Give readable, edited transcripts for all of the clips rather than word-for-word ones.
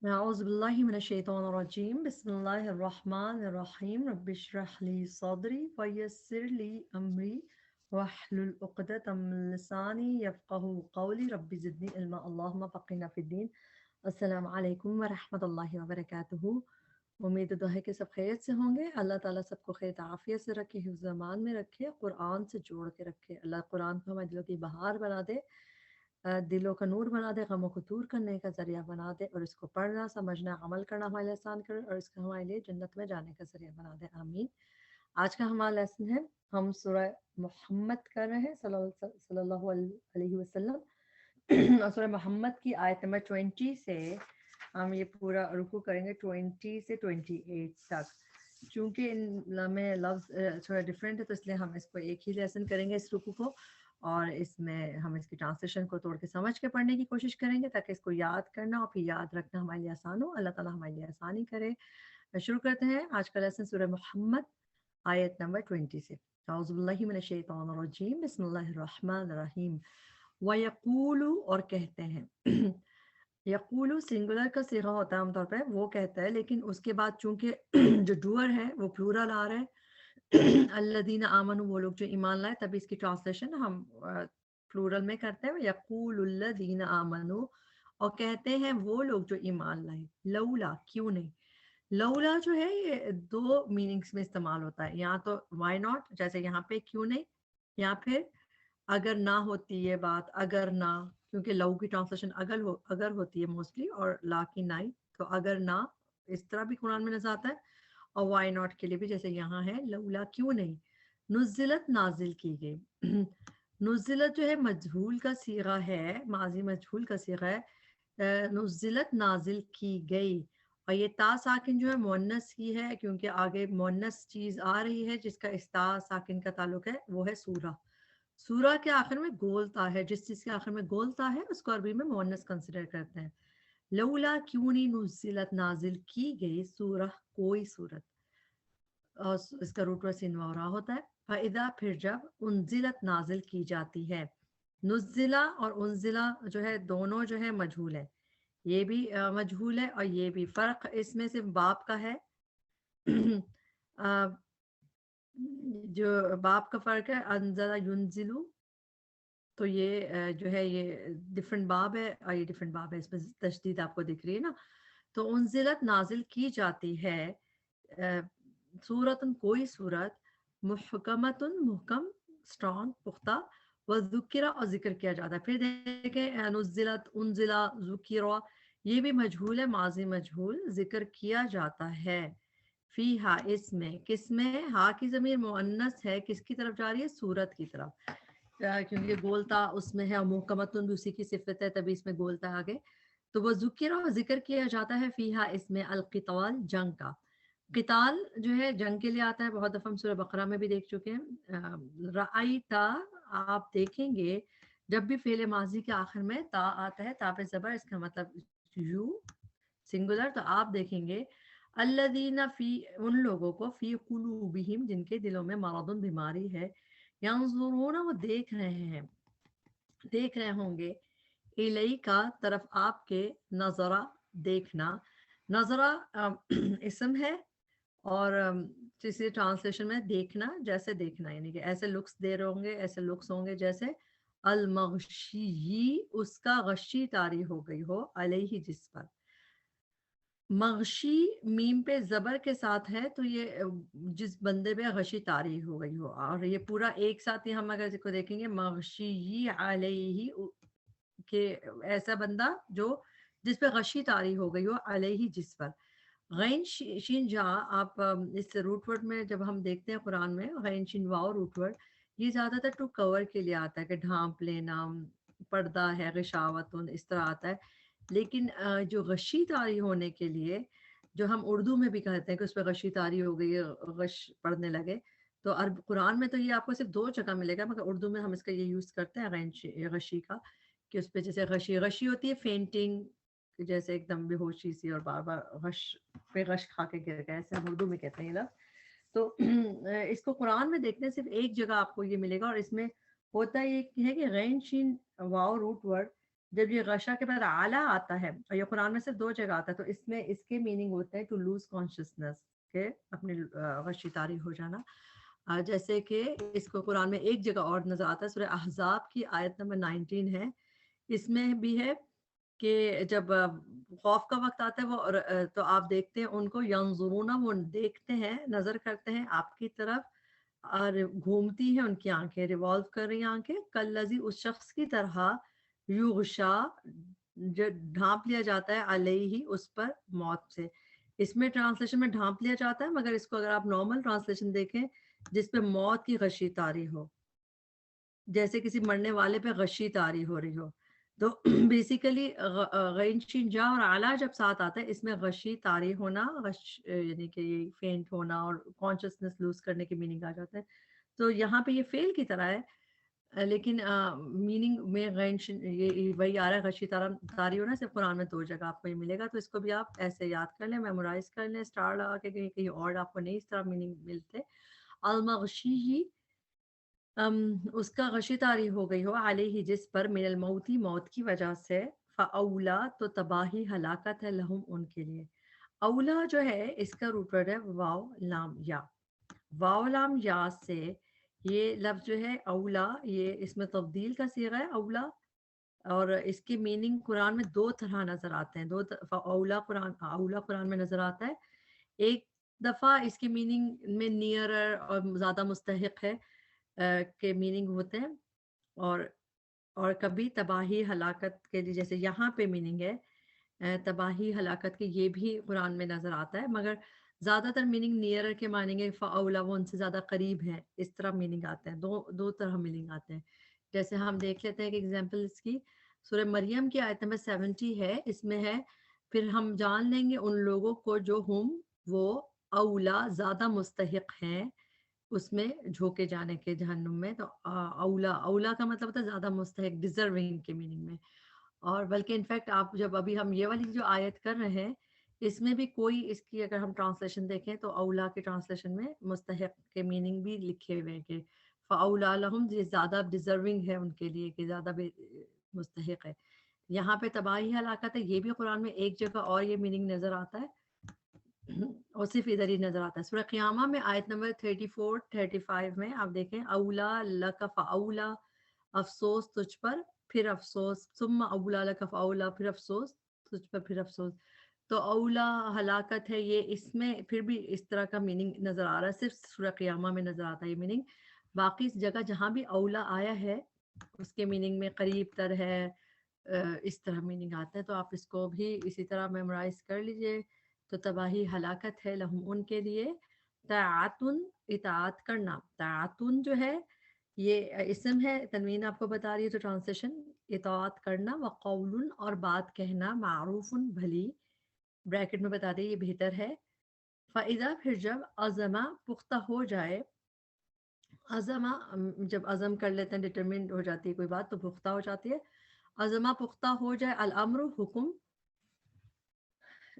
أعوذ بالله من الشيطان الرجيم بسم الله الرحمن الرحيم رب اشرح لي صدري ويسر لي أمري واحلل عقدة من لساني يفقهوا قولي رب زدني علما اللهم فقهنا في الدين السلام عليكم ورحمة الله وبركاته امید تو ہے کہ سب خیریت سے ہوں گے. اللہ تعالیٰ سب کو خیر عافیت سے رکھے, حفظ امان میں رکھے, قرآن سے جوڑ کے رکھے. اللہ قرآن کو ہمارے دلوں کی بہار بنا دے, دلوں کا نور بنا دے, غموں کو دور کرنے کا ذریعہ بنا دے, اور اس کو پڑھنا سمجھنا عمل کرنا ہمارے لیے آسان کرے, اور اس کا ہمارے لیے جنت میں جانے کا ذریعہ بنا دے. آمین. آج کا ہمارا لیسن ہے, ہم سورہ محمد کر رہے ہیں صلی اللہ علیہ وسلم. اور سورہ محمد کی آیت نمبر 20 سے ہم یہ پورا رکوع کریں گے 20 سے 28 تک. چونکہ ان میں لفظ تھوڑا ڈفرینٹ ہے تو اس لیے ہم اس کو ایک ہی لیسن کریں گے اس رکوع کو, اور اس میں ہم اس کی ٹرانسلیشن کو توڑ کے سمجھ کے پڑھنے کی کوشش کریں گے تاکہ اس کو یاد کرنا اور پھر یاد رکھنا ہمارے لیے آسان ہو. اللہ تعالیٰ ہمارے لیے آسانی کرے. شروع کرتے ہیں آج کا لیسن سورہ محمد آیت نمبر 20 سے. اعوذ باللہ من الشیطان الرجیم بسم اللہ الرحمن الرحیم. وَيَقُولُ اور کہتے ہیں. یقولو سنگولر کا صیغہ ہوتا ہے عام طور پہ, وہ کہتا ہے, لیکن اس کے بعد چونکہ جو ڈوئر ہے وہ پلورل آ رہا ہے, الذین آمنوا وہ لوگ جو ایمان لائے, تبھی اس کی ٹرانسلیشن ہم پلورل میں کرتے ہیں. یقول الذین آمنوا اور کہتے ہیں وہ لوگ جو ایمان لائے. لولا کیوں نہیں, لولا جو ہے یہ دو میننگس میں استعمال ہوتا ہے, یا تو وائی ناٹ جیسے یہاں پہ کیوں نہیں, یا پھر اگر نہ ہوتی یہ بات, اگر نہ, کیونکہ لو کی ٹرانسلیشن اگر ہوتی ہے موسٹلی, اور لا کی نہیں, تو اگر نہ اس طرح بھی قرآن میں نظر آتا ہے. اور وائی ناٹ کے لیے بھی جیسے یہاں ہے لولا کیوں نہیں. نزلت نازل کی گئی. نزلت جو ہے مجہول کا صیغہ ہے, ماضی مجہول کا صیغہ ہے. نزلت نازل کی گئی, اور یہ تا ساکن جو ہے مؤنث کی ہے, کیونکہ آگے مؤنث چیز آ رہی ہے جس کا اس تا ساکن کا تعلق ہے, وہ ہے سورہ. سورہ کے آخر میں گول تا ہے, جس چیز کے آخر میں گول تا ہے اس کو عربی میں مؤنث کنسیڈر کرتے ہیں. لولا کیوں نہیں نزلت نازل کی گئی سورہ کوئی صورت, اور اس کا روٹ ورس انورا ہوتا ہے. فاذا پھر جب انزلت نازل کی جاتی ہے. نزلہ اور انزلہ جو ہے دونوں جو ہے مجہول ہے, یہ بھی مجہول ہے اور یہ بھی. فرق اس میں صرف باب کا ہے. جو باب کا فرق ہے انزلہ ینزلو, تو یہ جو ہے یہ ڈفرنٹ باب ہے, اور یہ ڈفرنٹ باب ہے, اس میں تشدید آپ کو دکھ رہی ہے نا. تو انزلت نازل کی جاتی ہے سورتن کوئی صورت, محکمتن محکم اسٹرانگ پختہ, و ذکرہ اور ذکر کیا جاتا ہے. پھر دیکھیں نزلت انزلہ ذکرہ, یہ بھی مجہول ہے, ماضی مجہول, ذکر کیا جاتا ہے. فی ہا اس میں, کس میں, ہا کی ضمیر مؤنث ہے, کس کی طرف جا رہی ہے, سورت کی طرف, کیونکہ گولتا اس میں ہے, اور محکمتن بھی اسی کی صفت ہے, تبھی اس میں گولتا آگے. تو وہ ذکر کیا جاتا ہے فیہا اس میں القتال جنگ کا. قتال جو ہے جنگ کے لیے آتا ہے, بہت دفعہ ہم سورہ بقرہ میں بھی دیکھ چکے ہیں. رأیتا آپ دیکھیں گے, جب بھی فعل ماضی کے آخر میں تا آتا ہے, تا پہ زبر, اس کا مطلب یو سنگولر, تو آپ دیکھیں گے الذین فی ان لوگوں کو, فی قلوبہم جن کے دلوں میں مرض بیماری ہے, ینظرون وہ دیکھ رہے ہوں گے, الیکا طرف آپ کے, نظرہ دیکھنا. نظرہ اسم ہے, اور کسی ٹرانسلیشن میں دیکھنا جیسے دیکھنا, یعنی کہ ایسے لکس دے رہے ہوں گے, ایسے لکس ہوں گے جیسے المغشی اس کا غشی طاری ہو گئی ہو, علیہ جس پر. مغشی میم پہ زبر کے ساتھ ہے, تو یہ جس بندے پہ غشی طاری ہو گئی ہو, اور یہ پورا ایک ساتھ ہی ہم اگر اس کو دیکھیں گے مغشی علیہ, کہ ایسا بندہ جو جس پہ غشی طاری ہو گئی ہو, علیہ جس پر. غین شین جا, آپ اس روٹ ورڈ میں جب ہم دیکھتے ہیں قرآن میں, غین شین واؤ روٹ ورڈ, یہ زیادہ تر ٹو کور کے لیے آتا ہے, کہ ڈھانپ لینا, پردہ ہے, غشاوتن اس طرح آتا ہے. لیکن جو غشی طاری ہونے کے لیے, جو ہم اردو میں بھی کہتے ہیں کہ اس پہ غشی طاری ہو گئی, غش پڑنے لگے, تو قرآن میں تو یہ آپ کو صرف 2 جگہ ملے گا, مگر اردو میں ہم اس کا یہ یوز کرتے ہیں غین غشی کا, کہ اس پہ جیسے غشی ہوتی ہے فینٹنگ, جیسے ایک دم بے ہوشی سی اور بار بار غش پہ غش کھا کے گر گئے, ایسے ہم اردو میں کہتے ہیں یہ لفظ. تو اس کو قرآن میں دیکھنے صرف ایک جگہ آپ کو یہ ملے گا, اور اس میں ہوتا یہ ہے کہ غین شین واؤ روٹ ورڈ جب یہ غشا کے بعد اعلیٰ آتا ہے اور یہ قرآن میں صرف 2 جگہ آتا ہے تو اس میں اس کے میننگ ہوتے ہیں ٹو لوز کانشیسنس کہ اپنی غشی طاری ہو جانا. جیسے کہ اس کو قرآن میں ایک جگہ اور نظر آتا ہے سورہ احزاب کی آیت نمبر 19 ہے. اس میں بھی ہے کہ جب خوف کا وقت آتا ہے وہ تو آپ دیکھتے ہیں ان کو ینظرون وہ دیکھتے ہیں نظر کرتے ہیں آپ کی طرف اور گھومتی ہیں ان کی آنکھیں ریوالو کر رہی آنکھیں کالذی اس شخص کی طرح یغشا جو ڈھانپ لیا جاتا ہے علیہ اس پر موت سے. اس میں ٹرانسلیشن میں ڈھانپ لیا جاتا ہے مگر اس کو اگر آپ نارمل ٹرانسلیشن دیکھیں جس پہ موت کی غشی طاری ہو جیسے کسی مرنے والے پہ غشی طاری ہو رہی ہو تو بیسیکلی غین شین جا اور اعلیٰ جب ساتھ آتا ہے اس میں غشی طاری ہونا یعنی کہ یہ فینٹ ہونا اور کانشیسنس لوز کرنے کی میننگ آ جاتا ہے. تو یہاں پہ یہ فیل کی طرح ہے لیکن میننگ میں غین یہ وہی آ رہا ہے غشی طاری ہونا صرف قرآن میں 2 جگہ آپ کو یہ ملے گا. تو اس کو بھی آپ ایسے یاد کر لیں میمورائز کر لیں اسٹار لگا کے کہیں اور آپ کو نہیں اس طرح میننگ ملتے. المغشی اس کا غشی طاری ہو گئی ہو علیہ جس پر من الموتی موت کی وجہ سے فاولا تو تباہی ہلاکت ہے لہم ان کے لیے. اولا جو ہے اس کا روٹ ورڈ ہے واو لام یا. واو لام یا سے یہ لفظ جو ہے اولا یہ اس میں تبدیل کا صیغہ ہے اولا اور اس کی میننگ قرآن میں 2 طرح نظر آتے ہیں. 2 اولا قرآن میں نظر آتا ہے. ایک دفعہ اس کی میننگ میں نیئرر اور زیادہ مستحق ہے کے میننگ ہوتے ہیں اور کبھی تباہی ہلاکت کے لیے جیسے یہاں پہ میننگ ہے تباہی ہلاکت کے یہ بھی قرآن میں نظر آتا ہے مگر زیادہ تر میننگ نیئرر کے مانیں گے فاولا وہ ان سے زیادہ قریب ہے اس طرح میننگ آتے ہیں. 2 طرح میننگ آتے ہیں. جیسے ہم دیکھ لیتے ہیں ایک ایگزامپل اس کی سورہ مریم کی آیت نمبر 70 ہے. اس میں ہے پھر ہم جان لیں گے ان لوگوں کو جو وہ اولا زیادہ مستحق ہیں اس میں جھوکے جانے کے جہنم میں. تو اولا کا مطلب ہوتا ہے زیادہ مستحق ڈیزرونگ کے میننگ میں. اور بلکہ انفیکٹ آپ جب ابھی ہم یہ والی جو آیت کر رہے ہیں اس میں بھی کوئی اس کی اگر ہم ٹرانسلیشن دیکھیں تو اولا کی ٹرانسلیشن میں مستحق کے میننگ بھی لکھے ہوئے ہیں کہ فاولا لہم یہ زیادہ ڈیزرونگ ہے ان کے لیے کہ زیادہ مستحق ہے. یہاں پہ تباہی ہلاکت ہے یہ بھی قرآن میں ایک جگہ اور یہ میننگ نظر آتا ہے اور صرف ادھر ہی نظر آتا ہے. سورہ قیامہ میں آیت نمبر 34-35 میں آپ دیکھیں اولا لک فاولا افسوس تجھ پر پھر افسوس ثم اولا لک فاولا پھر افسوس تجھ پر پھر افسوس. تو اولا ہلاکت ہے یہ اس میں پھر بھی اس طرح کا میننگ نظر آ رہا ہے صرف سورہ قیامہ میں نظر آتا ہے یہ میننگ. باقی اس جگہ جہاں بھی اولا آیا ہے اس کے میننگ میں قریب تر ہے اس طرح میننگ آتا ہے. تو آپ اس کو بھی اسی طرح میمورائز کر لیجئے. تو تباہی ہلاکت ہے لہم ان کے لیے. طاعتن اطاعت کرنا. طاعتن جو ہے یہ اسم ہے تنوین آپ کو بتا رہی ہے تو ٹرانسلیشن اطاعت کرنا وقول اور بات کہنا معروف بھلی بریکٹ میں بتا دیں یہ بہتر ہے. فَإِذَا پھر جب عزمہ پختہ ہو جائے عزمہ جب عزم کر لیتے ہیں ڈٹرمنٹ ہو جاتی ہے کوئی بات تو پختہ ہو جاتی ہے. عزمہ پختہ ہو جائے الامر حکم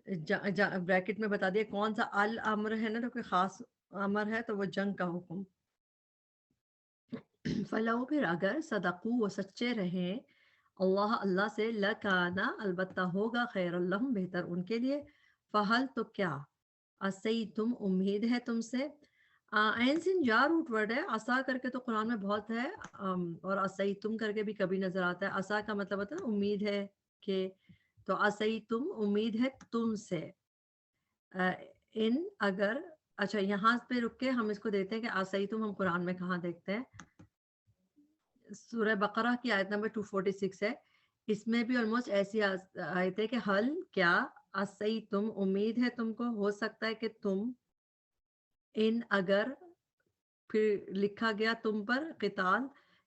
بریکٹ میں بتا دیا کون سا الامر ہے نا تو کوئی خاص امر ہے تو وہ جنگ کا حکم. فلو پھر اگر صدقو وہ سچے رہیں اللہ سے لکانا البتہ ہوگا خیر اللہم بہتر ان کے لیے. فہل تو کیا تم امید ہے تم سے عین سین جا روٹ ورڈ ہے. عصا کر کے تو قرآن میں بہت ہے اور تم کر کے بھی کبھی نظر آتا ہے. عصا کا مطلب ہوتا ہے امید ہے کہ تو تم امید ہے تم سے ان اگر اچھا یہاں پہ رک کے ہم اس کو دیکھتے ہیں کہ تم ہم قرآن میں کہاں دیکھتے ہیں. سورہ بقرہ کی آیت نمبر 246 ہے. اس میں بھی آلموسٹ ایسی آیت ہے کہ حل کیا تم امید ہے تم کو ہو سکتا ہے کہ تم ان اگر پھر لکھا گیا تم پر قتال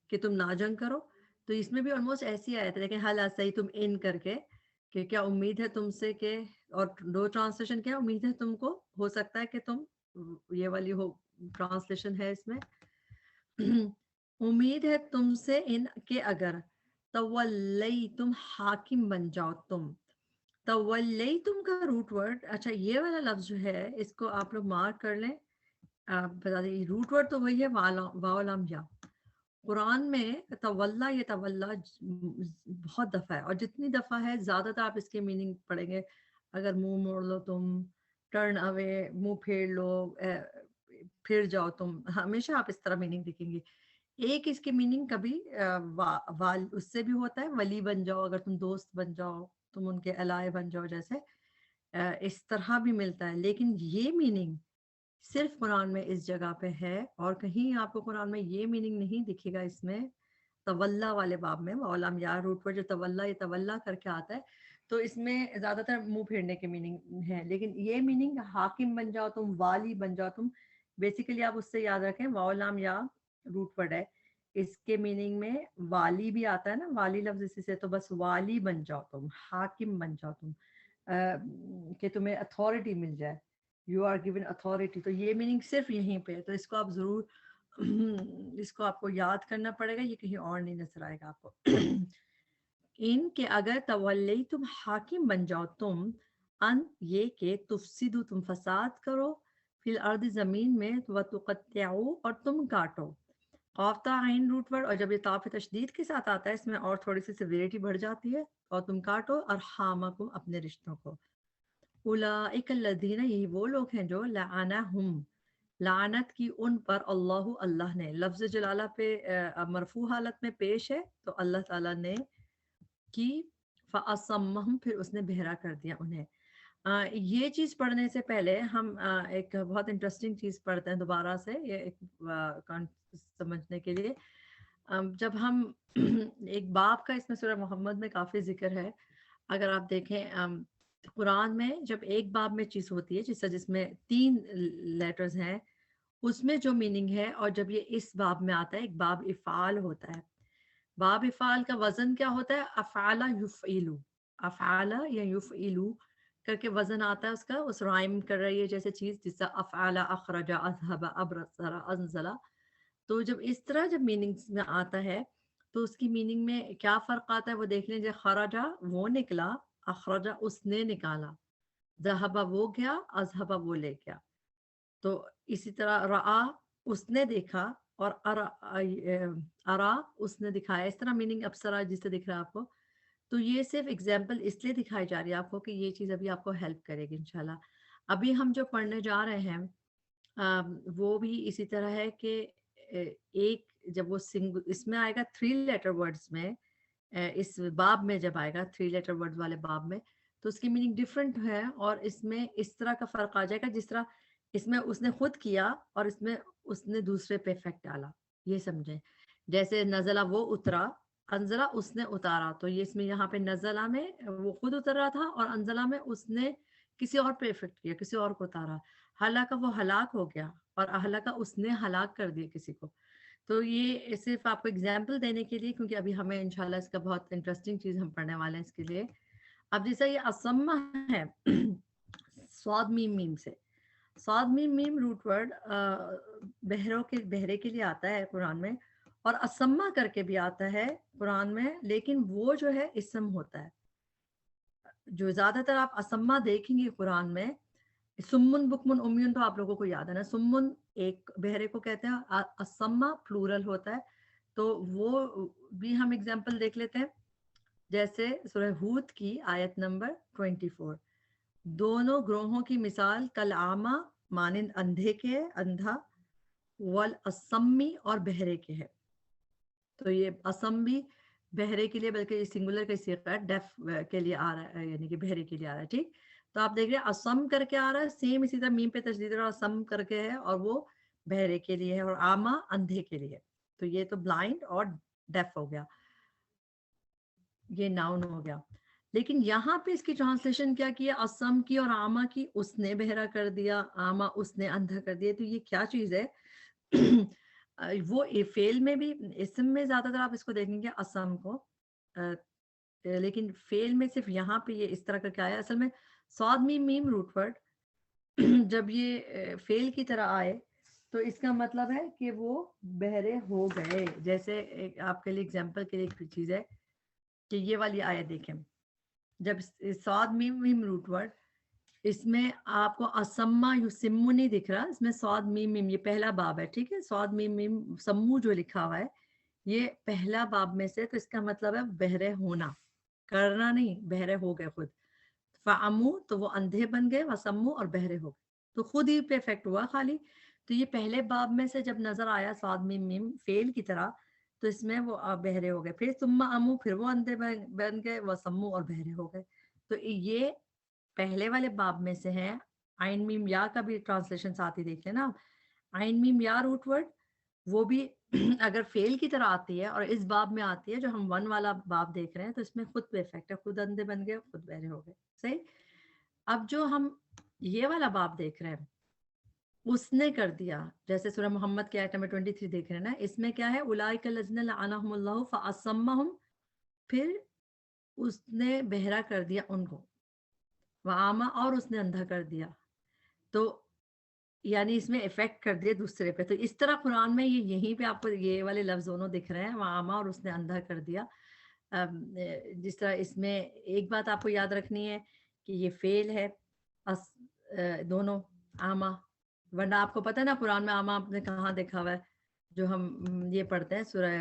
کہ تم نہ جنگ کرو. تو اس میں بھی آلموسٹ ایسی آیت ہے کہ حل تم ان کر کے کہ کیا امید ہے تم سے کہ اور 2 ٹرانسلیشن کیا امید ہے تم کو ہو سکتا ہے کہ تم یہ والی ہو ٹرانسلیشن ہے اس میں امید ہے تم سے ان کے اگر تولیتم حاکم بن جاؤ تم. تولیتم کا روٹ ورڈ اچھا یہ والا لفظ جو ہے اس کو آپ لوگ مارک کر لیں. بتا دیں روٹ ورڈ تو وہی ہے واو لام یا. قرآن میں تولا یہ تولا بہت دفعہ ہے، اور جتنی دفعہ ہے زیادہ تر آپ اس کے میننگ پڑھیں گے. اگر منہ موڑ لو تم، ٹرن اوے، منہ پھیر لو، پھر جاؤ تم، ہمیشہ آپ اس طرح میننگ دیکھیں گے. ایک اس کے میننگ کبھی اس سے بھی ہوتا ہے ولی بن جاؤ، اگر تم دوست بن جاؤ، تم ان کے الائے بن جاؤ، جیسے اس طرح بھی ملتا ہے. لیکن یہ میننگ صرف قرآن میں اس جگہ پہ ہے، اور کہیں آپ کو قرآن میں یہ میننگ نہیں دکھے گا. اس میں تولا والے باب میں اولام یا روٹ پر جو تولا یہ تولا کر کے آتا ہے، تو اس میں زیادہ تر منہ پھیرنے کے میننگ ہے. لیکن یہ میننگ حاکم بن جاؤ تم، والی بن جاؤ تم، بیسیکلی آپ اس سے یاد رکھیں واولام یا روٹ ورڈ ہے. اس کے میننگ میں والی بھی آتا ہے نا، والی لفظ اسی سے، تو بس والی بن جاؤ تم، حاکم بن جاؤ تم، کہ تمہیں اتھارٹی مل جائے، یو آر گیون اتھارٹی. تو یہ میننگ صرف یہیں پہ ہے، تو اس کو آپ ضرور اس کو آپ کو یاد کرنا پڑے گا، یہ کہیں اور نہیں نظر آئے گا آپ کو. ان کے اگر تولی تم حاکم بن جاؤ تم، ان یہ کہ تفسدو تم فساد کرو، فی الارض زمین میں، وتقطعو اور تم کاٹو. قاف عین روٹ ورڈ، اور جب یہ تاء تشدید کے ساتھ آتا ہے اس میں اور تھوڑی سی سیویریٹی بڑھ جاتی ہے، اور تم کاٹو ارحامکم اپنے رشتوں کو. اولئک الذین، یہی وہ لوگ ہیں جو لعنہم لعنت کی ان پر اللہ اللہ نے. لفظ جلالہ پہ مرفوع حالت میں پیش ہے، تو اللہ تعالیٰ نے کی. فَأَصَمَّهُمْ، پھر اس نے بہرا کر دیا انہیں. یہ چیز پڑھنے سے پہلے ہم ایک بہت انٹرسٹنگ چیز پڑھتے ہیں دوبارہ سے، یہ ایک سمجھنے کے لیے. جب ہم ایک باب کا اس میں سورہ محمد میں کافی ذکر ہے. اگر آپ دیکھیں قرآن میں جب ایک باب میں چیز ہوتی ہے جس میں 3 لیٹرز ہیں، اس میں جو میننگ ہے، اور جب یہ اس باب میں آتا ہے، ایک باب افعال ہوتا ہے. باب افعال کا وزن کیا ہوتا ہے؟ افعال یفعلو، افعال یا یفعلو کر کے وزن آتا ہے اس کا، اس رائم کر رہی ہے جیسے چیز، جس سے افعال اخرج اذهب ابرص انزل. تو جب اس طرح جب میننگز میں آتا ہے تو اس کی میننگ میں کیا فرق آتا ہے وہ دیکھ لیں. جیسے خرجا وہ نکلا، اخرجا اس نے نکالا، ذهب وہ گیا، اذهب وہ لے گیا. تو اسی طرح رآ اس نے دیکھا، اور ارا اس نے دکھایا. اس طرح میننگ ابصرا جس سے دکھ رہا ہے آپ کو. تو یہ صرف اگزامپل اس لیے دکھائی جا رہی ہے آپ کو کہ یہ چیز ابھی آپ کو ہیلپ کرے گی انشاءاللہ. ابھی ہم جو پڑھنے جا رہے ہیں وہ بھی اسی طرح ہے کہ ایک جب وہ اس میں آئے گا 3 لیٹر ورڈز میں، اس باب میں جب آئے گا 3 لیٹر ورڈز والے باب میں، تو اس کی میننگ ڈفرینٹ ہے. اور اس میں اس طرح کا فرق آ جائے گا جس طرح اس میں اس نے خود کیا اور اس میں اس نے دوسرے پہ افیکٹ ڈالا. یہ سمجھیں جیسے نزلہ وہ اترا، انزلہ اس نے اتارا. تو یہ اس میں یہاں پہ نزلہ میں وہ خود اتر رہا تھا، اور انزلہ میں اس نے کسی اور پہ افیکٹ کیا، کسی اور کو اتارا. ہلاکہ وہ ہلاک ہو گیا، اور اہلکہ اس نے ہلاک کر دیا کسی کو. تو یہ صرف آپ کو اگزامپل دینے کے لیے، کیونکہ ابھی ہمیں انشاءاللہ اس کا بہت انٹرسٹنگ چیز ہم پڑھنے والے ہیں اس کے لیے. اب جیسا یہ اسمہ ہے صاد میم میم سے، صاد میم میم روٹ ورڈ بہرے کے لیے آتا ہے قرآن میں، اور اسمہ کر کے بھی آتا ہے قرآن میں، لیکن وہ جو ہے اسم ہوتا ہے. جو زیادہ تر آپ اسمہ دیکھیں گے قرآن میں، سمن بکمن امیون تو آپ لوگوں کو یاد ہے نا. سمن ایک بہرے کو کہتے ہیں، اسمہ پلورل ہوتا ہے. تو وہ بھی ہم اگزامپل دیکھ لیتے ہیں. جیسے سورہ ہود کی آیت نمبر 24، دونوں گروہوں کی مثال کالعامہ مانند اندھے کے ہے، اندھا، والاسمی اور بہرے کے ہے. تو یہ اسم بھی بہرے کے لیے، بلکہ یہ سنگولر کا صیغہ ہے، ڈیف کے لیے آ رہا ہے، یعنی کہ بہرے کے لیے آ رہا ہے. ٹھیک، تو آپ دیکھ رہے ہیں اسم کر کے آ رہا ہے، سیم اسی طرح میم پہ تشدید اور اسم کر کے ہے، اور وہ بہرے کے لیے ہے، اور آما اندھے کے لیے. تو یہ تو بلائنڈ اور ڈیف ہو گیا، یہ ناؤن ہو گیا. لیکن یہاں پہ اس کی ٹرانسلیشن کیا کیا؟ اسم کی اور آما کی، اس نے بہرا کر دیا، آما اس نے اندھا کر دیا. تو یہ کیا چیز ہے؟ وہ فعل میں بھی، اسم میں زیادہ تر آپ اس کو دیکھیں گے اسم کو، لیکن فعل میں صرف یہاں پہ یہ اس طرح کر کے آیا. اصل میں صاد میم میم روٹ ورڈ جب یہ فعل کی طرح آئے تو اس کا مطلب ہے کہ وہ بہرے ہو گئے. جیسے آپ کے لیے اگزامپل کے لیے ایک چیز ہے کہ یہ والی آیت دیکھیں، جب صاد میم میم روٹ ورڈ، اس میں آپ کو اسما یسمو نہیں دکھ رہا، اس میں صاد میم میم، یہ پہلا باب ہے. ٹھیک ہے، صاد میم میم سمو جو لکھا ہوا ہے یہ پہلا باب میں سے، تو اس کا مطلب ہے بہرے ہونا، کرنا نہیں، بہرے ہو گئے خود. فعمو تو وہ اندھے بن گئے، وسمو اور بہرے ہو گئے، تو خود ہی پہ افیکٹ ہوا خالی. تو یہ پہلے باب میں سے جب نظر آیا صاد میم میم فیل کی طرح، تو اس میں وہ بہرے ہو گئے. پھر ثم امو، پھر وہ اندھے بن گئے، وسمو اور بہرے ہو گئے. تو یہ پہلے والے باب میں سے ہے. عین میم یا کا بھی ٹرانسلیشن ساتھ ہی دیکھ لینا. عین میم یا روٹ ورڈ وہ بھی اگر فیل کی طرح آتی ہے اور اس باب میں آتی ہے جو ہم 1 والا باب دیکھ رہے ہیں، تو اس میں خود پہ افیکٹ ہے، خود اندھے بن گئے، خود بہرے ہو گئے. صحیح. اب جو ہم یہ والا باب دیکھ رہے ہیں، اس نے کر دیا، جیسے سورہ محمد کی آیت نمبر 23 دیکھ رہے ہیں نا، اس میں کیا ہے؟ اولئک الذین لعنہم اللہ فاصمہم، پھر اس نے بہرا کر دیا ان کو، وعاما اور اس نے اندھا کر دیا. تو یعنی اس میں افیکٹ کر دیا دوسرے پہ. تو اس طرح قرآن میں یہیں پہ آپ کو یہ والے لفظ دونوں دکھ رہے ہیں، وعاما اور اس نے اندھا کر دیا. جس طرح اس میں ایک بات آپ کو یاد رکھنی ہے کہ یہ فیل ہے دونوں آما، ورنہ آپ کو پتہ ہے نا قرآن میں آما آپ نے کہاں دیکھا ہوا ہے؟ جو ہم یہ پڑھتے ہیں سورہ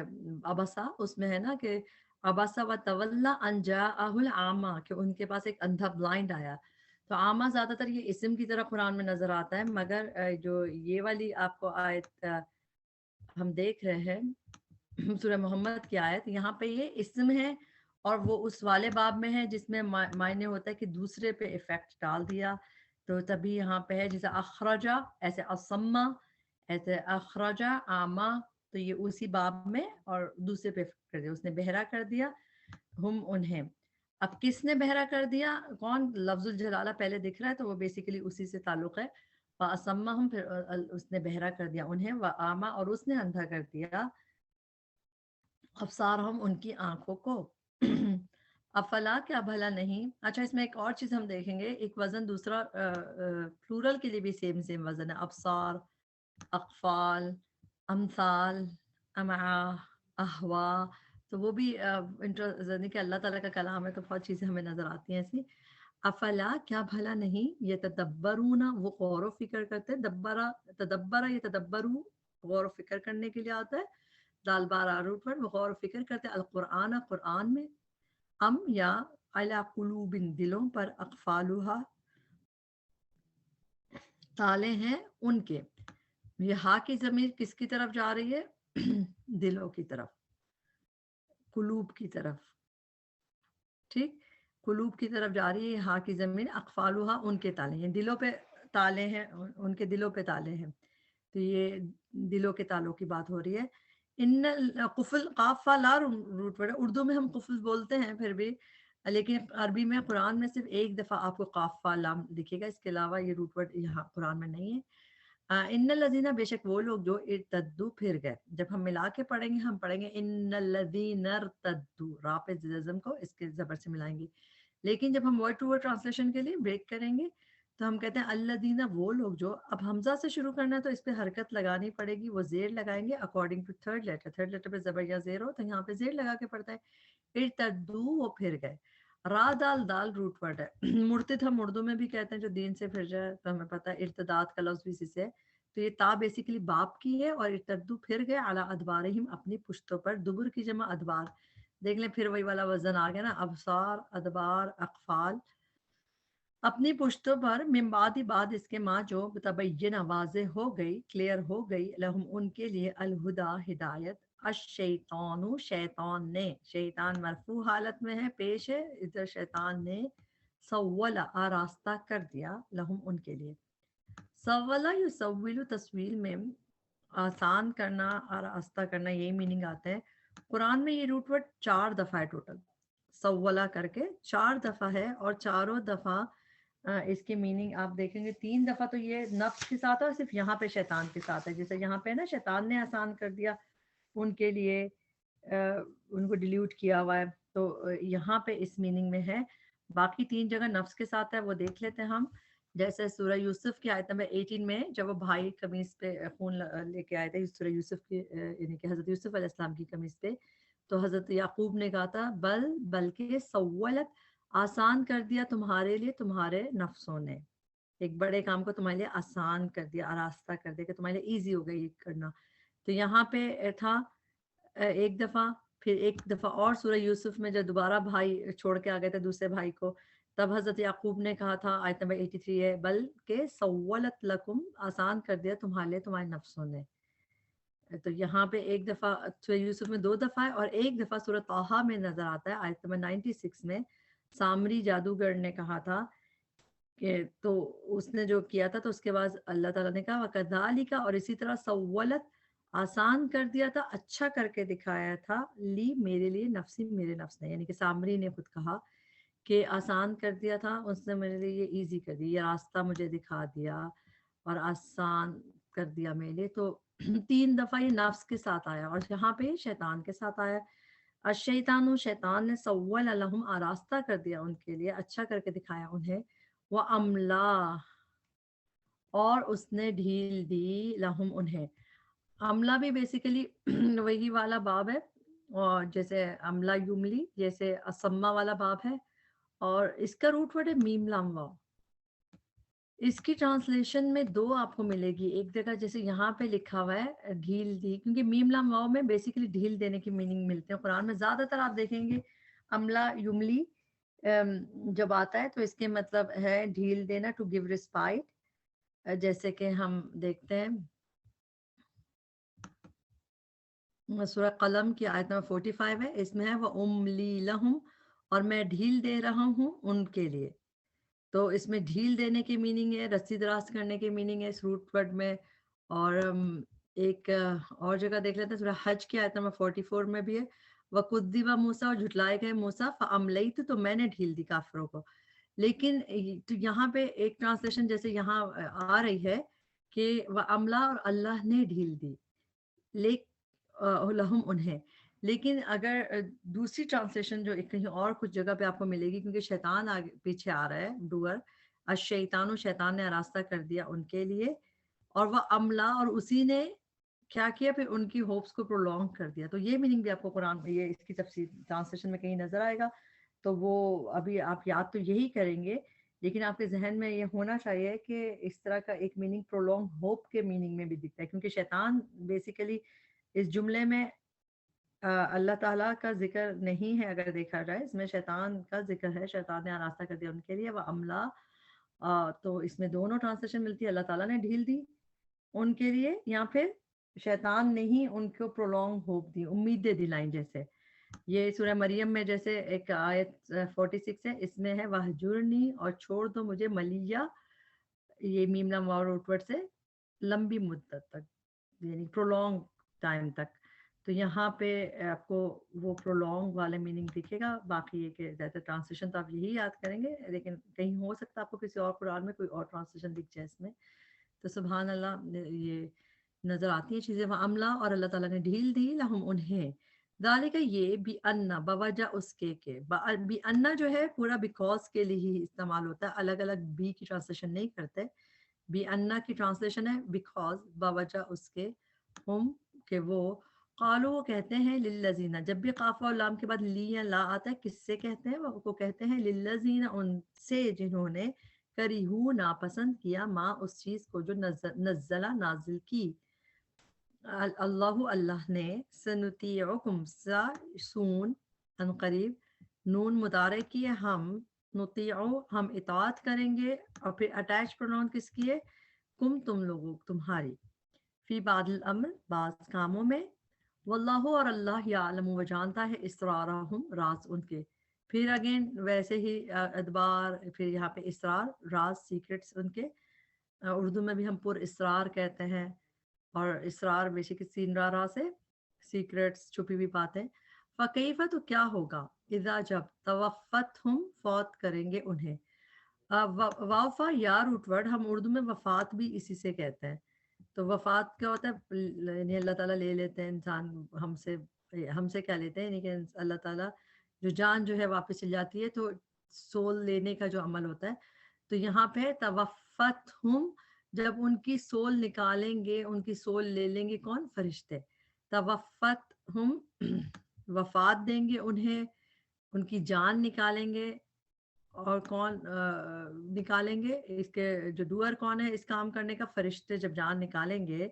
ابسا، اس میں ہے نا کہ ابسا و تولا ان جاءہ العاما، کہ ان کے پاس ایک اندھا بلائنڈ آیا. تو عامہ زیادہ تر یہ اسم کی طرح قرآن میں نظر آتا ہے، مگر جو یہ والی آپ کو آیت ہم دیکھ رہے ہیں سورہ محمد کی آیت، یہاں پہ یہ اسم ہے اور وہ اس والے باب میں ہے جس میں معنی ہوتا ہے کہ دوسرے پہ افیکٹ ڈال دیا. تو تبھی یہاں پہ ہے جیسے اخرجا، ایسے اسما، ایسے اخرجا آما، تو یہ اسی باب میں اور دوسرے پہ افیکٹ کر دیا، اس نے بہرا کر دیا ہم انہیں. اب کس نے بہرا کر دیا؟ کون؟ لفظ الجلالہ پہلے دکھ رہا ہے تو وہ بیسیکلی اسی سے تعلق ہے. فَأَصَمَّهُمْ، پھر اس نے بہرا کر دیا انہیں، وَأَعْمَى اور اس نے اندھا کر دیا ابصارہم ان کی آنکھوں کو. افلا کیا بھلا نہیں. اچھا اس میں ایک اور چیز ہم دیکھیں گے، ایک وزن دوسرا پلورل کے لیے بھی سیم وزن ہے، ابصار، اقفال، امثال، امعا، احوا. تو وہ بھی یعنی کہ اللہ تعالیٰ کا کلام ہے تو بہت چیزیں ہمیں نظر آتی ہیں ایسی. افلا کیا بھلا نہیں، یہ تدبرون وہ غور و فکر کرتے. دبرا تدبرا یہ تدبرو غور و فکر کرنے کے لیے آتا ہے، دال بار آروٹ پر وہ غور و فکر کرتے القرآن قرآن میں. ام یا علی قلوب دلوں پر، اقفالها تالے ہیں ان کے. یہ ہا کی ضمیر کس کی طرف جا رہی ہے؟ دلوں کی طرف، قلوب کی طرف. ٹھیک، قلوب کی طرف جا رہی ہے ہا کی ضمیر. اقفالها ان کے تالے ہیں، دلوں پہ تالے ہیں، ان کے دلوں پہ تالے ہیں. تو یہ دلوں کے تالوں کی بات ہو رہی ہے. ان قفل قاف لا روٹ ورڈ ہے، اردو میں ہم قفل بولتے ہیں پھر بھی، لیکن عربی میں قرآن میں صرف ایک دفعہ آپ کو قاف لام دکھے گا، اس کے علاوہ یہ روٹ ورڈ یہاں قرآن میں نہیں ہے. ان الذین، بے شک وہ لوگ جو ارتدو پھر گئے. جب ہم ملا کے پڑھیں گے ہم پڑھیں گے ان الذین ارتدو، را پہ جزم کو اس کے زبر سے ملائیں گے. لیکن جب ہم ورڈ ٹو ورڈ ٹرانسلیشن کے لیے بریک کریں گے تو ہم کہتے ہیں الذین وہ لوگ جو، اب حمزہ سے شروع کرنا ہے تو اس پہ حرکت لگانی پڑے گی، وہ زیر لگائیں گے اکارڈنگ ٹو تھرڈ لیٹر پہ زبر یا زیر ہو تو یہاں پہ زیر لگا کے پڑھتا ہے. ارتدو وہ پھر گئے. را دال دال روٹ ورڈ ہے. مرتد ہم اردو میں بھی کہتے ہیں جو دین سے پھر جائے، تو ہمیں پتہ ہے ارتداد کا لفظ بھی اسی سے. تو یہ تا بیسیکلی باپ کی ہے، اور ارتدو پھر گئے علی ادبارہم اپنی پشتوں پر. دبر کی جمع ادبار، دیکھ لیں پھر وہی والا وزن آ گیا نا، ابصار، ادبار، اقفال، اپنی پشتوں پر. من بعد بعد اس کے ماں جو تبین واضح ہو گئی، کلیئر ہو گئی، لہم ان کے لیے الہدا ہدایت. الشیطان شیطان نے، شیطان مرفوع حالت میں ہے، پیش ہے، ادھر شیطان نے سول آراستہ کر دیا لہم ان کے لیے. سولا یسول تصویل میں آسان کرنا، آراستہ کرنا، یہی میننگ آتا ہے. قرآن میں یہ روٹ ورڈ 4 دفعہ ہے ٹوٹل، سولا کر کے 4 دفعہ ہے، اور چاروں دفعہ اس کے میننگ آپ دیکھیں گے. 3 دفعہ تو یہ نفس کے ساتھ ہے اور صرف یہاں پہ شیطان کے ساتھ ہے. جیسے یہاں پہ نا شیطان نے آسان کر دیا ان کے لیے، ان کو ڈیلیوٹ کیا ہوا ہے، تو یہاں پہ اس میننگ میں ہے. باقی 3 جگہ نفس کے ساتھ ہے، وہ دیکھ لیتے ہیں ہم. جیسے سورہ یوسف کی آیت نمبر 18 میں جب وہ بھائی قمیص پہ خون لے کے آئے تھے، سورہ یوسف کی یعنی کہ حضرت یوسف علیہ السلام کی قمیص پہ، تو حضرت یعقوب نے کہا تھا بلکہ سولت آسان کر دیا تمہارے لیے تمہارے نفسوں نے، ایک بڑے کام کو تمہارے لیے آسان کر دیا، آراستہ کر دیا، کہ تمہارے لیے ایزی ہو گئی یہ کرنا. تو یہاں پہ تھا ایک دفعہ، پھر ایک دفعہ اور سورہ یوسف میں جب دوبارہ بھائی چھوڑ کے آ گئے تھے دوسرے بھائی کو، تب حضرت یعقوب نے کہا تھا، آیت نمبر 83 ہے، بلکہ سولت لکم، آسان کر دیا تمہارے لیے تمہارے نفسوں نے. تو یہاں پہ ایک دفعہ سورہ یوسف میں 2 دفعہ ہے، اور ایک دفعہ سورہ طٰہٰ میں نظر آتا ہے آیت نمبر 96 میں. سامری جادوگر نے کہا تھا کہ تو اس نے جو کیا تھا، تو اس کے بعد اللہ تعالیٰ نے کہا وَكَذَلِكَ، اور اسی طرح سولت، آسان کر دیا تھا، اچھا کر کے دکھایا تھا، لی میرے لیے، نفسی، میرے نفس نے، یعنی کہ سامری نے خود کہا کہ آسان کر دیا تھا اس نے میرے لیے، یہ ایزی کر دیا، یہ راستہ مجھے دکھا دیا اور آسان کر دیا میرے لیے. تو 3 دفعہ یہ نفس کے ساتھ آیا، اور یہاں پہ شیطان کے ساتھ آیا. الشیطان، شیطان نے، سول لہم، آراستہ کر دیا ان کے لیے، اچھا کر کے دکھایا انہیں. وہ املا، اور اس نے ڈھیل دی، لہم انہیں. عملہ بھی بیسیکلی وہی والا باب ہے، اور جیسے عملہ یملی، جیسے اسما والا باب ہے، اور اس کا روٹ ورڈ ہے میم لام واو. اس کی ٹرانسلیشن میں 2 آپ کو ملے گی. ایک جگہ جیسے یہاں پہ لکھا ہوا ہے ڈھیل دی، کیونکہ میم لام واو میں بیسیکلی ڈھیل دینے کی میننگ ملتے ہیں قرآن میں. زیادہ تر آپ دیکھیں گے عملہ یملی جب آتا ہے تو اس کے مطلب ہے ڈھیل دینا، ٹو گیو ریسپائٹ. جیسے کہ ہم دیکھتے ہیں سورہ قلم کی آیت نمبر 45 ہے، اس میں ہے وہ املی لہم، اور میں ڈھیل دے رہا ہوں ان کے لیے. تو اس میں ڈھیل دینے کی میننگ ہے، رسی دراز کرنے کی میننگ ہے اس روٹ ورڈ میں. اور ایک اور جگہ دیکھ لیتے ہیں سورہ حج کی آیت نمبر 44 میں بھی ہے، وَكُذِّبَ مُوسیٰ، اور جھٹلائے گئے موسیٰ، فَأَمْلَيْتُ، تو میں نے ڈھیل دی کافروں کو. لیکن تو یہاں پہ ایک ٹرانسلیشن جیسے یہاں آ رہی ہے کہ وَأَمْلَا، اور اللہ نے ڈھیل دی لہم انہیں. لیکن اگر دوسری ٹرانسلیشن جو کہیں اور کچھ جگہ پہ آپ کو ملے گی، کیونکہ شیطان آگے پیچھے آ رہا ہے، ڈوور، الشیطان، شیطان نے آراستہ کر دیا ان کے لیے، اور وہ عملہ، اور اسی نے کیا کیا، پھر ان کی ہوپس کو پرولونگ کر دیا. تو یہ میننگ بھی آپ کو قرآن میں، یہ اس کی تفسیر ٹرانسلیشن میں کہیں نظر آئے گا. تو وہ ابھی آپ یاد تو یہی کریں گے، لیکن آپ کے ذہن میں یہ ہونا چاہیے کہ اس طرح کا ایک میننگ پرولونگ ہوپ کے میننگ میں بھی دکھتا ہے، کیونکہ شیطان بیسیکلی اس جملے میں اللہ تعالیٰ کا ذکر نہیں ہے. اگر دیکھا جائے اس میں شیطان کا ذکر ہے، شیطان نے آراستہ کر دیا ان کے لیے، وہ عملہ. تو اس میں دونوں ٹرانسلیشن ملتی ہے، اللہ تعالیٰ نے ڈھیل دی ان کے لیے، یا پھر شیطان نے ہی ان کو پرولونگ ہوپ دی، امیدیں دلائیں. جیسے یہ سورہ مریم میں جیسے ایک آیت 46 ہے، اس میں ہے وَہْجُرْنِی، اور چھوڑ دو مجھے، ملیہ، یہ میم لام واو روٹ ورڈ سے، لمبی مدت تک، یعنی پرولونگ ٹائم تک. تو یہاں پہ آپ کو وہ پرولونگ والے میننگ دکھے گا. باقی یہ کہ زیادہ ٹرانسلیشن تو آپ یہی یاد کریں گے، لیکن کہیں ہو سکتا ہے آپ کو کسی اور قرآن میں کوئی اور ٹرانسلیشن دکھ جائے اس میں. تو سبحان اللہ، یہ نظر آتی ہیں چیزیں. وہ عملہ، اور اللہ تعالیٰ نے ڈھیل دی، لہم انہیں، ذالک، یہ، بھی انا، بوجہ اس کے بھی انا جو ہے پورا بیکاز کے لیے ہی استعمال ہوتا ہے، الگ الگ بی کی ٹرانسلیشن نہیں کرتے. بھی انا کی ٹرانسلیشن ہے بیکاز، باوجہ اس کے، ہم، کہ وہ، قالو، وہ کہتے ہیں، للذین، جب بھی قاف اور لام کے بعد لی یا لا آتا ہے کس سے کہتے ہیں؟ وہ کو کہتے ہیں للذین، ان سے جنہوں نے، کریہو، ناپسند کیا، ما، اس چیز کو جو نزلہ، نازل کی، اللہ، اللہ نے، سنطیعکم، سون، ان قریب، نون مضارع کی ہے، ہم، نطیعو، ہم اطاعت کریں گے، اور پھر اٹیچ پروناؤن کس کی ہے؟ کم، تم لوگوں، تمہاری، فی بعض الامر، بعض کاموں میں، واللہ، اور اللہ، یعلم، وہ جانتا ہے، اسرارہم، راز ان کے. پھر اگین ویسے ہی ادبار، پھر یہاں پہ اسرار، راز، سیکرٹس ان کے. اردو میں بھی ہم پر اسرار کہتے ہیں، اور اسرار بیسیکلی سین را سے، سیکرٹس، چھپی ہوئی باتیں. فکیف، تو کیا ہوگا، اذا، جب، توفت ہم، فوت کریں گے انہیں. وافا، یا روٹ ورڈ، ہم اردو میں وفات بھی اسی سے کہتے ہیں. تو وفات کیا ہوتا ہے؟ یعنی اللہ تعالیٰ لے لیتے ہیں انسان ہم سے کیا لیتے ہیں، یعنی کہ اللہ تعالیٰ جو جان جو ہے واپس چل جاتی ہے، تو سول لینے کا جو عمل ہوتا ہے. تو یہاں پہ توفت ہم، جب ان کی سول نکالیں گے، ان کی سول لے لیں گے کون؟ فرشتے. توفت ہم، وفات دیں گے انہیں، ان کی جان نکالیں گے. اور کون نکالیں گے؟ اس کے جو ڈوئر کون ہے اس کام کرنے کا؟ فرشتے جب جان نکالیں گے.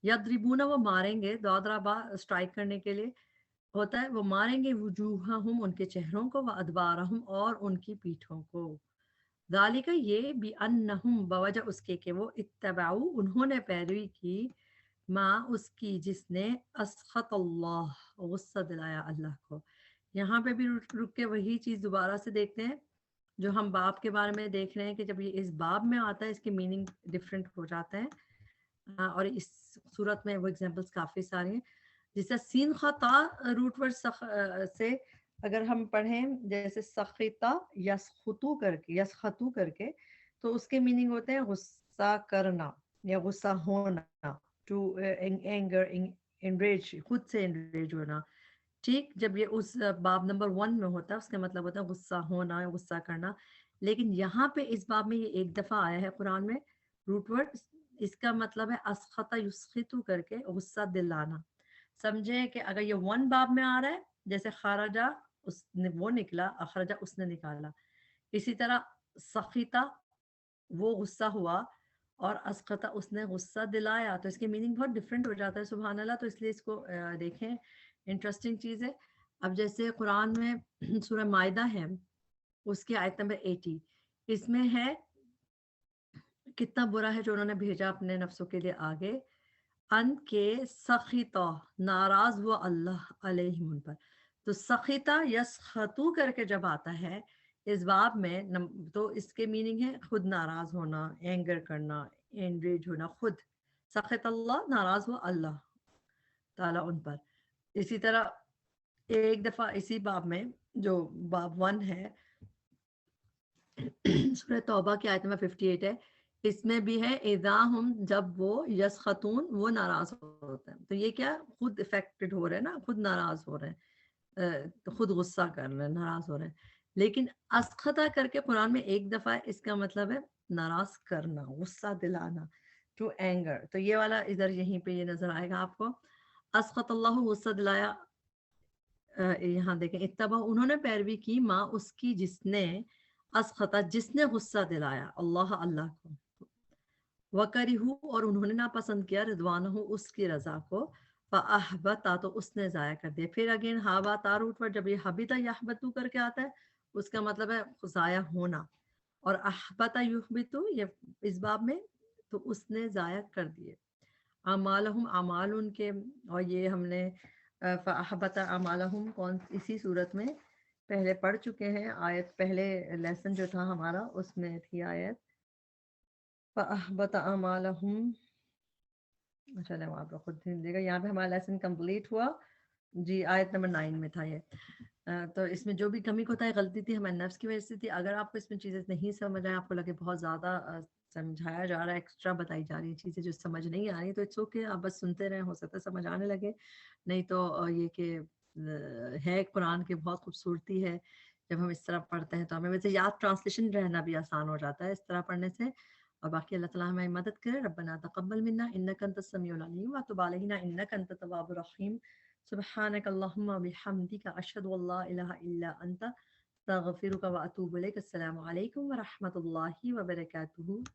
یضربون وہ ماریں گے، ضربا اسٹرائک کرنے کے لیے ہوتا ہے، وہ ماریں گے وجوہہم ان کے چہروں کو، وادبارہم اور ان کی پیٹھوں کو، ذالک یہ بانہم بوجہ اس کے کہ وہ اتبعوا انہوں نے پیروی کی، ماں اس کی جس نے اسخط اللہ غصہ دلایا اللہ کو۔ یہاں پہ بھی رک کے وہی چیز دوبارہ سے دیکھتے ہیں جو ہم باب کے بارے میں دیکھ رہے ہیں کہ جب یہ اس باب میں آتا ہے اس کے میننگ ڈفرینٹ ہو جاتے ہیں، اور اس صورت میں وہ ایگزامپلس کافی سارے ہیں، جس سے سین خطا روٹ ورڈ سے اگر ہم پڑھیں جیسے سخیتا یسخطو کر کے، یسخطو کر کے، تو اس کے میننگ ہوتے ہیں غصہ کرنا یا غصہ ہونا، ٹو اینگر، انریج، خود سے انریج ہونا، ٹھیک۔ جب یہ اس باب نمبر 1 میں ہوتا ہے اس کا مطلب ہوتا ہے غصہ ہونا، غصہ کرنا، لیکن یہاں پہ اس باب میں یہ ایک دفعہ آیا ہے قرآن میں روٹ ورڈ، اس کا مطلب ہے اسخطا یسخطو کر کے غصہ دلانا۔ سمجھے کہ اگر یہ 1 باب میں آ رہا ہے جیسے خارجہ اس نے وہ نکلا، اخرجہ اس نے نکالا، اسی طرح سخیتا وہ غصہ ہوا اور اسقطہ اس نے غصہ دلایا، تو اس کے میننگ بہت ڈفرینٹ ہو جاتا ہے، سبحان اللہ۔ تو اس لیے اس کو دیکھیں، انٹرسٹنگ چیز ہے۔ اب جیسے قرآن میں سورہ مائدہ ہے، اس کی آیت نمبر 80، اس میں ہے کتنا برا ہے جو انہوں نے بھیجا اپنے نفسوں کے لیے آگے، ان کے سخیتا ناراض ہوا اللہ علیہم ان پر۔ تو سخیتا یسخطو کر کے جب آتا ہے اس باب میں تو اس کے میننگ ہے خود ناراض ہونا، اینگر کرنا، انریج ہونا، خود سخط اللہ، ناراض ہوا اللہ تعالیٰ ان پر۔ اسی طرح ایک دفعہ اسی باب میں جو باب 1 ہے سورہ توبہ کی آیت نمبر 58 ہے، اس میں بھی ہے اذا ہم، جب وہ یسخطون وہ ناراض ہوتے ہیں، تو یہ کیا خود افیکٹڈ ہو رہے ہیں نا، خود ناراض ہو رہے ہیں، تو خود غصہ کر رہے ہیں، ناراض ہو رہے ہیں۔ لیکن اسخطا کر کے قرآن میں ایک دفعہ ہے، اس کا مطلب ہے ناراض کرنا، غصہ دلانا، ٹو اینگر۔ تو یہ والا ادھر یہیں پہ یہ نظر آئے گا آپ کو، اسخط اللہ غصہ دلایا۔ یہاں دیکھیں اتبع انہوں نے پیروی کی، ماں اس کی جس نے، اسخطا جس نے غصہ دلایا، اللہ اللہ کو، وکرہو اور انہوں نے ناپسند کیا، رضوانہ اس کی رضا کو، فاحبطا تو اس نے ضائع کر دیا۔ پھر اگین ہابا تاروٹ پر جب یہ حبیتا یحبتو کر کے آتا ہے اس کا مطلب ہے ضائع ہونا، اور احبتا یحبتو یہ اس باب میں تو اس نے ضائع کر دیے اعمالہم اعمال ان کے، اور یہ ہم نے فاحبط اعمالہم کون اسی صورت میں پہلے پڑھ چکے ہیں، آیت پہلے لیسن جو تھا ہمارا اس میں تھی آیت فاحبط اعمالہم، چلے وہاں پہ خود دے گا، یہاں پہ ہمارا لیسن کمپلیٹ ہوا جی، آیت نمبر 9 میں تھا یہ۔ تو اس میں جو بھی کمی کوتا ہے غلطی تھی ہمارے نفس کی وجہ سے تھی، اگر آپ کو اس میں چیزیں نہیں سمجھ آئیں، آپ کو لگے بہت زیادہ سمجھایا جا رہا ہے، ایکسٹرا بتائی جا رہی ہیں چیزیں جو سمجھ نہیں آ رہی، تو اٹس اوکے، آپ بس سنتے رہیں، ہو سکتا ہے سمجھ آنے لگے، نہیں تو یہ کہ ہے قرآن کی بہت خوبصورتی ہے جب ہم اس طرح پڑھتے ہیں، تو ہمیں ویسے یاد ٹرانسلیشن رہنا بھی آسان ہو جاتا ہے اس طرح پڑھنے سے، اور باقی اللہ تعالیٰ ہمیں مدد کرے۔ ربنا تقبل منا انک انت السمیع العلیم وتب علینا انک انت التواب الرحیم، سبحانک اللہم وبحمدک اشہد ان لا الہ الا انت استغفرک واتوب الیک۔ السلام علیکم ورحمۃ اللہ وبرکاتہ۔